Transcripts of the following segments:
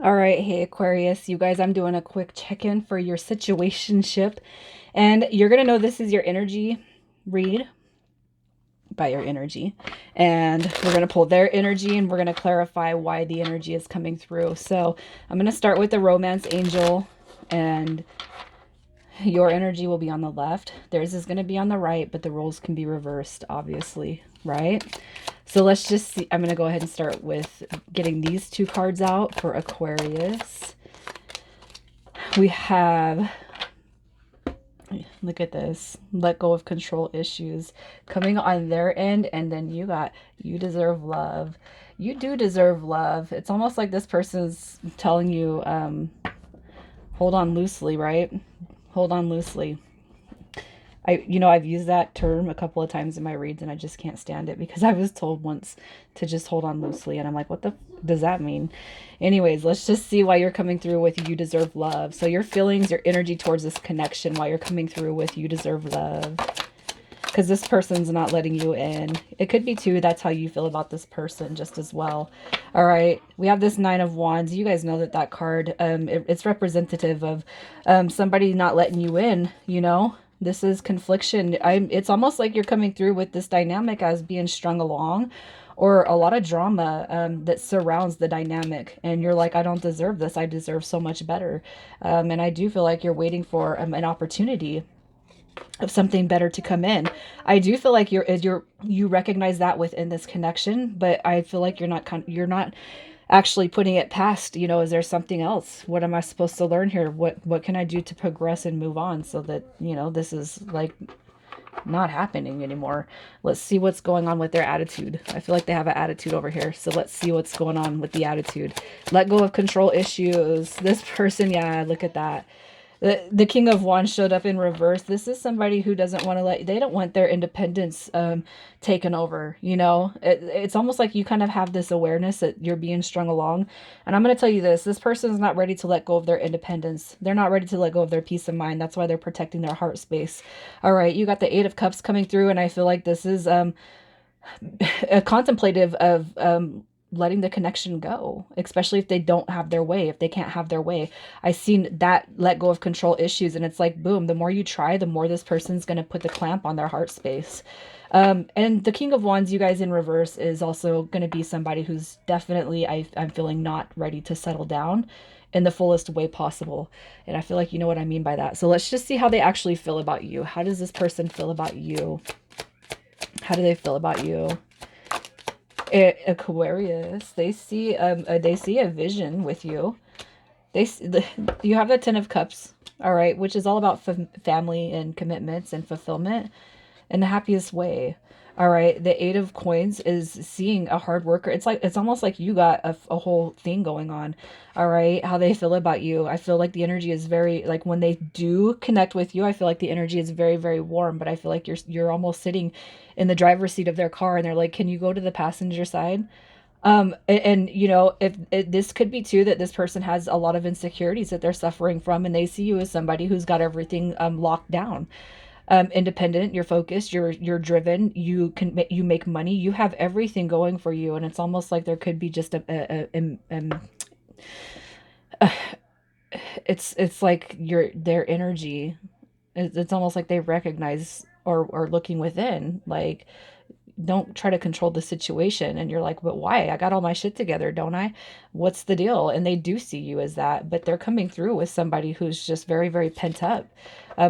All right, hey Aquarius, you guys, I'm doing a quick check-in for your situationship, and you're gonna know this is your energy read by your energy, and we're gonna pull their energy and we're gonna clarify why the energy is coming through. So I'm gonna start with the romance angel, and your energy will be on the left. Theirs is gonna be on the right, but the roles can be reversed, obviously, right? So let's just see. I'm gonna go ahead and start with getting these two cards out for Aquarius. We have, look at this, let go of control issues coming on their end, and then you got, you deserve love. You do deserve love. It's almost like this person's telling you, hold on loosely, right? Hold on loosely. I've used that term a couple of times in my reads and I just can't stand it because I was told once to just hold on loosely and I'm like, what the does that mean? Anyways, let's just see why you're coming through with you deserve love. So your feelings, your energy towards this connection, why you're coming through with you deserve love. Because this person's not letting you in. It could be too, that's how you feel about this person just as well. All right, we have this Nine of Wands. You guys know that card, it's representative of somebody not letting you in, you know? This is confliction. It's almost like you're coming through with this dynamic as being strung along, or a lot of drama that surrounds the dynamic. And you're like, I don't deserve this. I deserve so much better. And I do feel like you're waiting for an opportunity of something better to come in. I do feel like you recognize that within this connection, but I feel like you're not actually putting it past, is there something else? What am I supposed to learn here? What can I do to progress and move on so that, this is like not happening anymore. Let's see what's going on with their attitude. I feel like they have an attitude over here. So let's see what's going on with the attitude. Let go of control issues. This person, yeah, look at that. The King of Wands showed up in reverse. This is somebody who doesn't want to they don't want their independence taken over. It's almost like you kind of have this awareness that you're being strung along. And I'm going to tell you this person is not ready to let go of their independence. They're not ready to let go of their peace of mind. That's why they're protecting their heart space. All right, you got the Eight of Cups coming through, and I feel like this is a contemplative of letting the connection go, especially if they don't have their way, if they can't have their way. I seen that let go of control issues, and it's like, boom, the more you try, the more this person's going to put the clamp on their heart space. And the King of Wands, you guys in reverse, is also going to be somebody who's definitely, I'm feeling, not ready to settle down in the fullest way possible. And I feel like you know what I mean by that. So let's just see how they actually feel about you. How does this person feel about you? How do they feel about you? Aquarius, they see a vision with you. You have the Ten of Cups, all right, which is all about family and commitments and fulfillment in the happiest way. All right, the Eight of Coins is seeing a hard worker. It's almost like you got a whole thing going on. All right, how they feel about you. I feel like the energy is very, like, when they do connect with you, I feel like the energy is very, very warm, but I feel like you're almost sitting in the driver's seat of their car and they're like, "Can you go to the passenger side?" And if this could be too that this person has a lot of insecurities that they're suffering from, and they see you as somebody who's got everything locked down, independent, you're focused, you're driven, you make money, you have everything going for you, and it's almost like there could be just it's like their energy. It's almost like they recognize or are looking within, like, don't try to control the situation. And you're like, but why? I got all my shit together, don't I? What's the deal? And they do see you as that, but they're coming through with somebody who's just very, very pent up.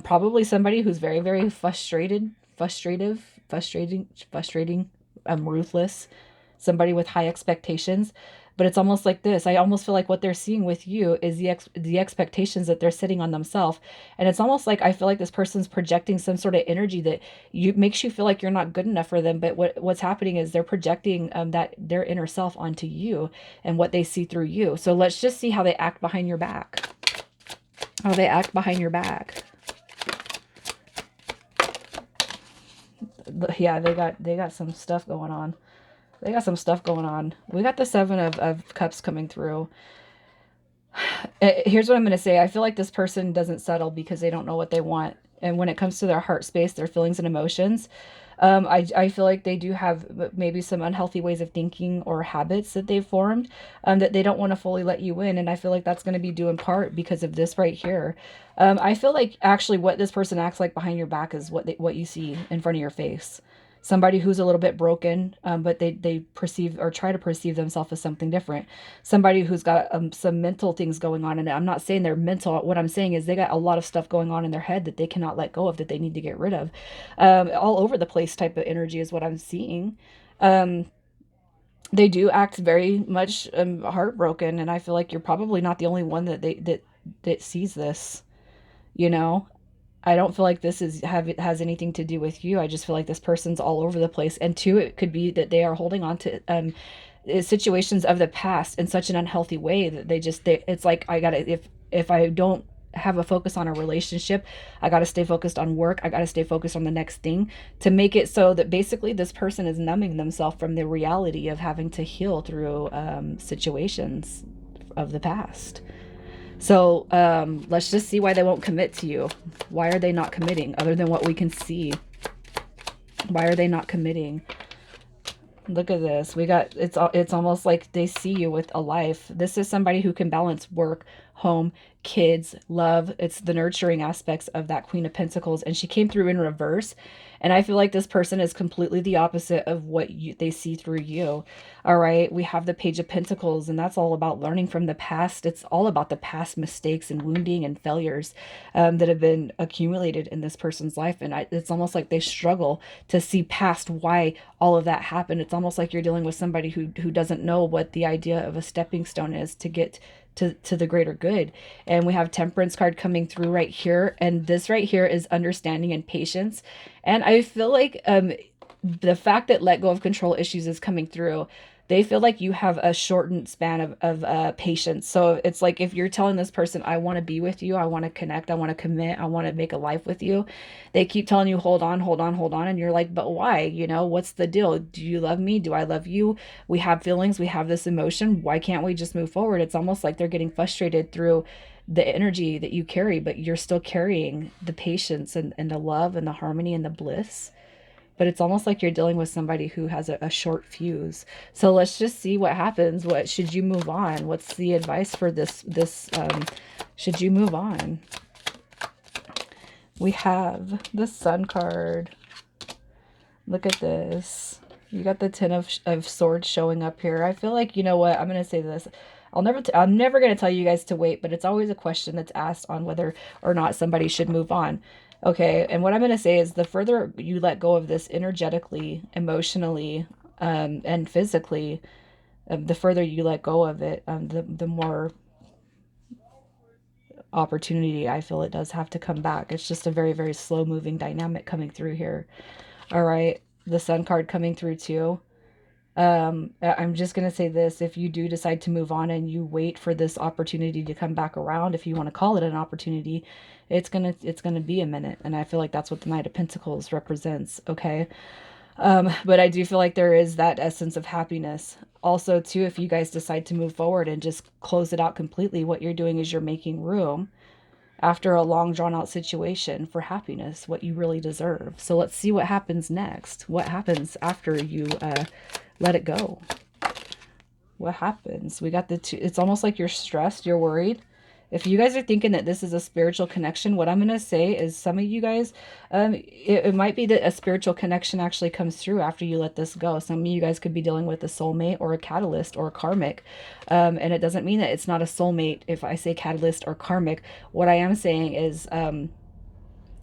Probably somebody who's very, very frustrating, ruthless, somebody with high expectations. But it's almost like this. I almost feel like what they're seeing with you is the expectations that they're setting on themselves. And it's almost like I feel like this person's projecting some sort of energy that you makes you feel like you're not good enough for them. But what's happening is they're projecting that their inner self onto you and what they see through you. So let's just see how they act behind your back. How they act behind your back. Yeah, they got some stuff going on. They got some stuff going on. We got the Seven of Cups coming through. Here's what I'm going to say. I feel like this person doesn't settle because they don't know what they want. And when it comes to their heart space, their feelings and emotions, I feel like they do have maybe some unhealthy ways of thinking or habits that they've formed, that they don't want to fully let you in. And I feel like that's going to be due in part because of this right here. I feel like actually what this person acts like behind your back is what you see in front of your face. Somebody who's a little bit broken, but they perceive or try to perceive themselves as something different. Somebody who's got some mental things going on. And I'm not saying they're mental. What I'm saying is they got a lot of stuff going on in their head that they cannot let go of, that they need to get rid of. All over the place type of energy is what I'm seeing. Um, they do act very much heartbroken, and I feel like you're probably not the only one that sees this. You know, I don't feel like this has anything to do with you. I just feel like this person's all over the place. And two, it could be that they are holding on to situations of the past in such an unhealthy way that it's like, I gotta, if I don't have a focus on a relationship, I gotta stay focused on work, I gotta stay focused on the next thing, to make it so that basically this person is numbing themselves from the reality of having to heal through situations of the past. So let's just see why they won't commit to you. Why are they not committing other than what we can see? Why are they not committing? Look at this. It's almost like they see you with a life. This is somebody who can balance work, home, kids, love. It's the nurturing aspects of that Queen of Pentacles. And she came through in reverse. And I feel like this person is completely the opposite of what they see through you. All right. We have the Page of Pentacles, and that's all about learning from the past. It's all about the past mistakes and wounding and failures that have been accumulated in this person's life. And it's almost like they struggle to see past why all of that happened. It's almost like you're dealing with somebody who doesn't know what the idea of a stepping stone is to get to the greater good. And we have Temperance card coming through right here. And this right here is understanding and patience. And I feel like the fact that let go of control issues is coming through, they feel like you have a shortened span of patience. So it's like if you're telling this person, I want to be with you, I want to connect, I want to commit, I want to make a life with you, they keep telling you, hold on, hold on, hold on. And you're like, but why? You know, what's the deal? Do you love me? Do I love you? We have feelings, we have this emotion. Why can't we just move forward? It's almost like they're getting frustrated through the energy that you carry, but you're still carrying the patience and the love and the harmony and the bliss. But it's almost like you're dealing with somebody who has a short fuse. So let's just see what happens. What should you move on? What's the advice for this should you move on? We have the Sun card. Look at this. You got the Ten of Swords showing up here. I feel like, you know what, I'm going to say this. I'm never going to tell you guys to wait, but it's always a question that's asked on whether or not somebody should move on. Okay, and what I'm going to say is the further you let go of this energetically, emotionally, and physically, the further you let go of it, the more opportunity I feel it does have to come back. It's just a very, very slow moving dynamic coming through here. All right, the Sun card coming through too. I'm just going to say this. If you do decide to move on and you wait for this opportunity to come back around, if you want to call it an opportunity, it's going to be a minute. And I feel like that's what the Knight of Pentacles represents. Okay. But I do feel like there is that essence of happiness. Also, too, if you guys decide to move forward and just close it out completely, what you're doing is you're making room after a long drawn out situation for happiness, what you really deserve. So let's see what happens next. What happens after you let it go? What happens? We got the two. It's almost like you're stressed, you're worried. If you guys are thinking that this is a spiritual connection, what I'm going to say is some of you guys, it might be that a spiritual connection actually comes through after you let this go. Some of you guys could be dealing with a soulmate or a catalyst or a karmic. And it doesn't mean that it's not a soulmate if I say catalyst or karmic. What I am saying is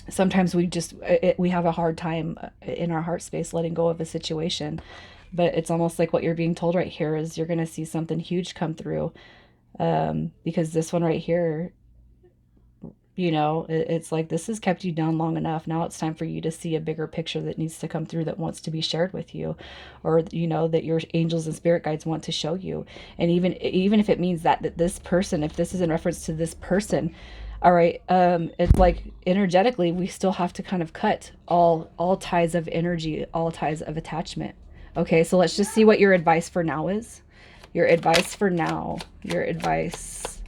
sometimes we have a hard time in our heart space letting go of a situation. But it's almost like what you're being told right here is you're going to see something huge come through. Because this one right here, you know, it's like this has kept you down long enough. Now it's time for you to see a bigger picture that needs to come through, that wants to be shared with you, or, you know, that your angels and spirit guides want to show you. And even if it means that this person, if this is in reference to this person, all right, it's like energetically, we still have to kind of cut all ties of energy, all ties of attachment. Okay, so let's just see what your advice for now is. Your advice for now. Your advice.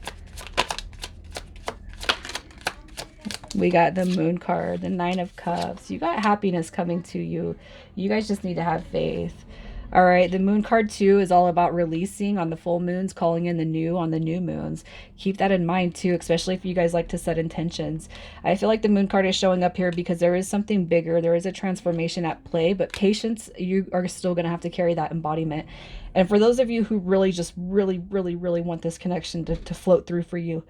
We got the Moon card, the Nine of Cups. You got happiness coming to you. You guys just need to have faith. All right, the Moon card too is all about releasing on the full moons, calling in the new on the new moons. Keep that in mind too, especially if you guys like to set intentions. I feel like the Moon card is showing up here because there is something bigger. There is a transformation at play, but patience, you are still going to have to carry that embodiment. And for those of you who really just really want this connection to float through for you,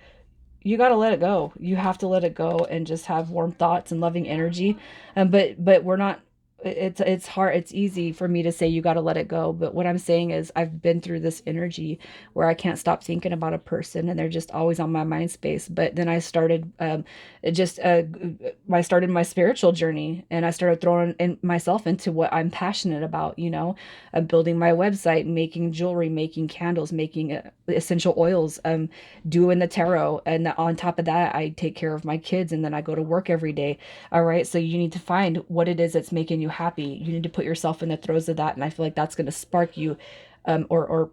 you got to let it go. You have to let it go and just have warm thoughts and loving energy. But we're not, it's hard, it's easy for me to say you got to let it go, but what I'm saying is I've been through this energy where I can't stop thinking about a person and they're just always on my mind space. But then I started just I started my spiritual journey, and I started throwing in myself into what I'm passionate about, you know, building my website, making jewelry, making candles, making essential oils, doing the tarot. And on top of that, I take care of my kids, and then I go to work every day. All right. So you need to find what it is that's making you happy. You need to put yourself in the throes of that. And I feel like that's going to spark you, or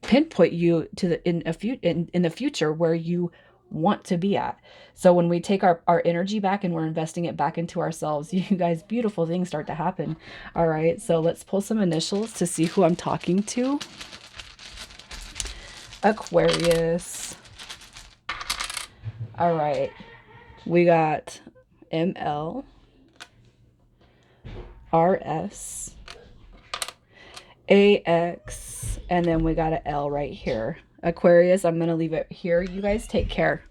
pinpoint you to the in the future where you want to be at. So when we take our energy back and we're investing it back into ourselves, you guys, beautiful things start to happen. All right. So let's pull some initials to see who I'm talking to. Aquarius. All right. We got ML, RS, AX, and then we got an L right here. Aquarius, I'm going to leave it here. You guys take care.